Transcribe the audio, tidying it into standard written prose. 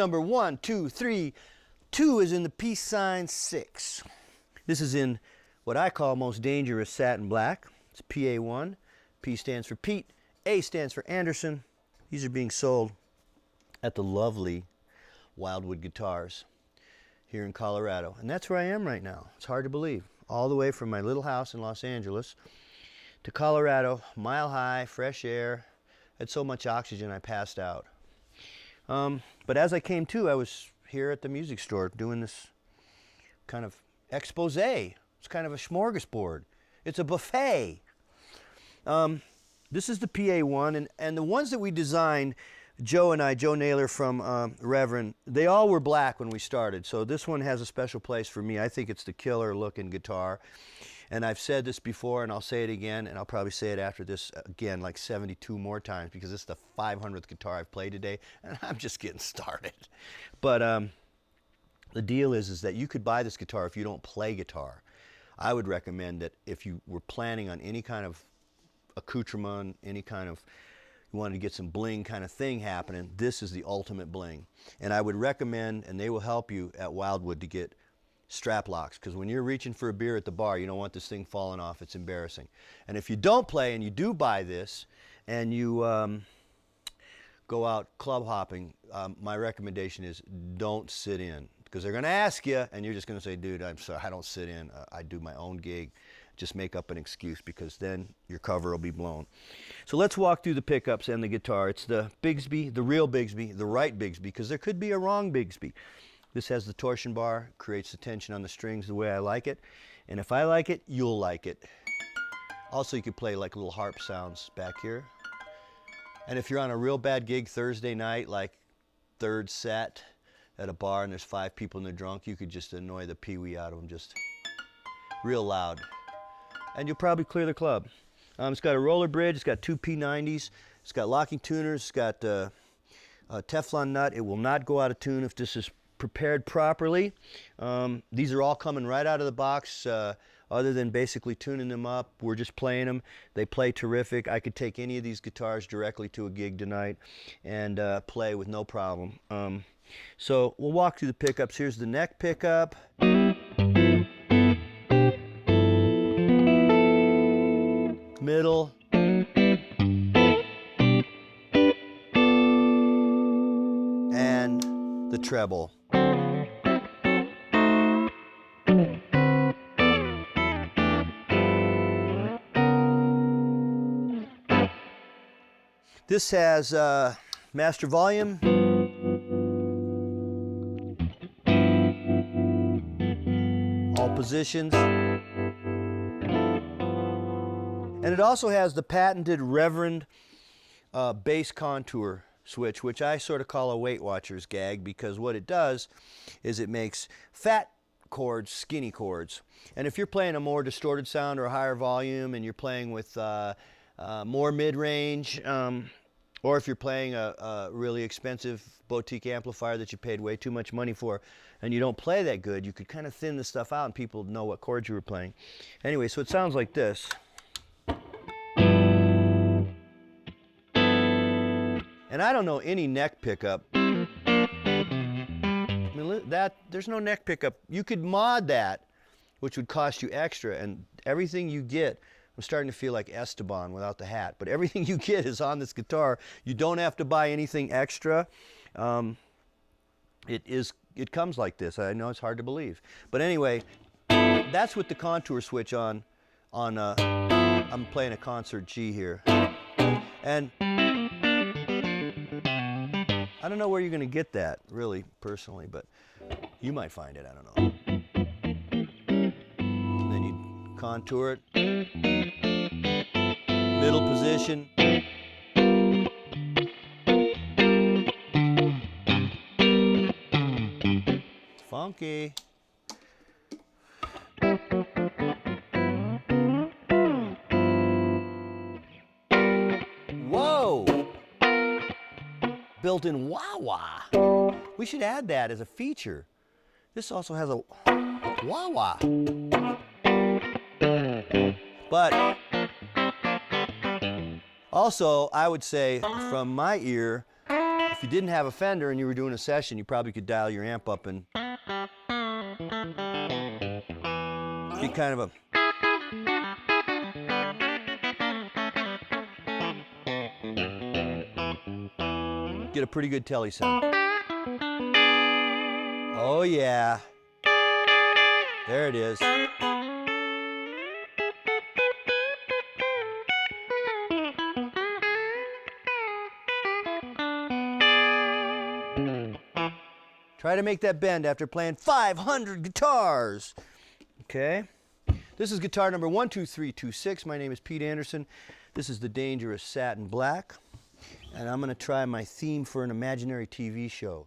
number 1, 2, 3. 2 is in the peace sign 6. This is in what I call most dangerous satin black. It's PA1. P stands for Pete. A stands for Anderson. These are being sold at the lovely Wildwood Guitars here in Colorado. And that's where I am right now. It's hard to believe. All the way from my little house in Los Angeles to Colorado, mile high, fresh air. Had so much oxygen I passed out. But as I came to, I was here at the music store doing this kind of expose. It's kind of a smorgasbord. It's a buffet. This is the PA1, and the ones that we designed, Joe Naylor from Reverend, they all were black when we started. So this one has a special place for me. I think it's the killer looking guitar. And I've said this before, and I'll say it again, and I'll probably say it after this again like 72 more times, because this is the 500th guitar I've played today, and I'm just getting started. But the deal is that you could buy this guitar if you don't play guitar. I would recommend that if you were planning on any kind of accoutrement, any kind of, you wanted to get some bling kind of thing happening, this is the ultimate bling. And I would recommend, and they will help you at Wildwood, to get strap locks, because when you're reaching for a beer at the bar, you don't want this thing falling off. It's embarrassing. And if you don't play and you do buy this and you go out club hopping, my recommendation is don't sit in, because they're going to ask you and you're just going to say, dude, I'm sorry, I don't sit in. I do my own gig. Just make up an excuse, because then your cover will be blown. So let's walk through the pickups and the guitar. It's the Bigsby, the real Bigsby, the right Bigsby, because there could be a wrong Bigsby. This has the torsion bar, creates the tension on the strings the way I like it. And if I like it, you'll like it. Also, you could play like little harp sounds back here. And if you're on a real bad gig Thursday night, like third set at a bar and there's 5 people and they're drunk, you could just annoy the pee-wee out of them, just real loud. And you'll probably clear the club. It's got a roller bridge, it's got 2 P90s, it's got locking tuners, it's got a Teflon nut. It will not go out of tune if this is prepared properly. These are all coming right out of the box, other than basically tuning them up. We're just playing them. They play terrific. I could take any of these guitars directly to a gig tonight and play with no problem. So we'll walk through the pickups. Here's the neck pickup. Middle. And the treble. This has master volume, all positions, and it also has the patented Reverend bass contour switch, which I sort of call a Weight Watchers gag, because what it does is it makes fat chords skinny chords. And if you're playing a more distorted sound or a higher volume, and you're playing with more mid-range, or if you're playing a really expensive boutique amplifier that you paid way too much money for and you don't play that good, you could kind of thin the stuff out and people know what chords you were playing. Anyway, so it sounds like this. And I don't know any neck pickup. I mean, there's no neck pickup. You could mod that, which would cost you extra, and everything you get, I'm starting to feel like Esteban without the hat, but everything you get is on this guitar. You don't have to buy anything extra. It comes like this. I know it's hard to believe. But anyway, that's with the contour switch on. I'm playing a concert G here. And I don't know where you're going to get that, really, personally, but you might find it. I don't know. And then you contour it. Middle position. Funky. Whoa! Built-in wah-wah. We should add that as a feature. This also has a wah-wah. But also, I would say, from my ear, If you didn't have a Fender and you were doing a session, you probably could dial your amp up and get kind of a... get a pretty good telly sound. Oh yeah. There it is. Try to make that bend after playing 500 guitars. Okay. This is guitar number 12326. My name is Pete Anderson. This is the Dangerous Satin Black. And I'm going to try my theme for an imaginary TV show.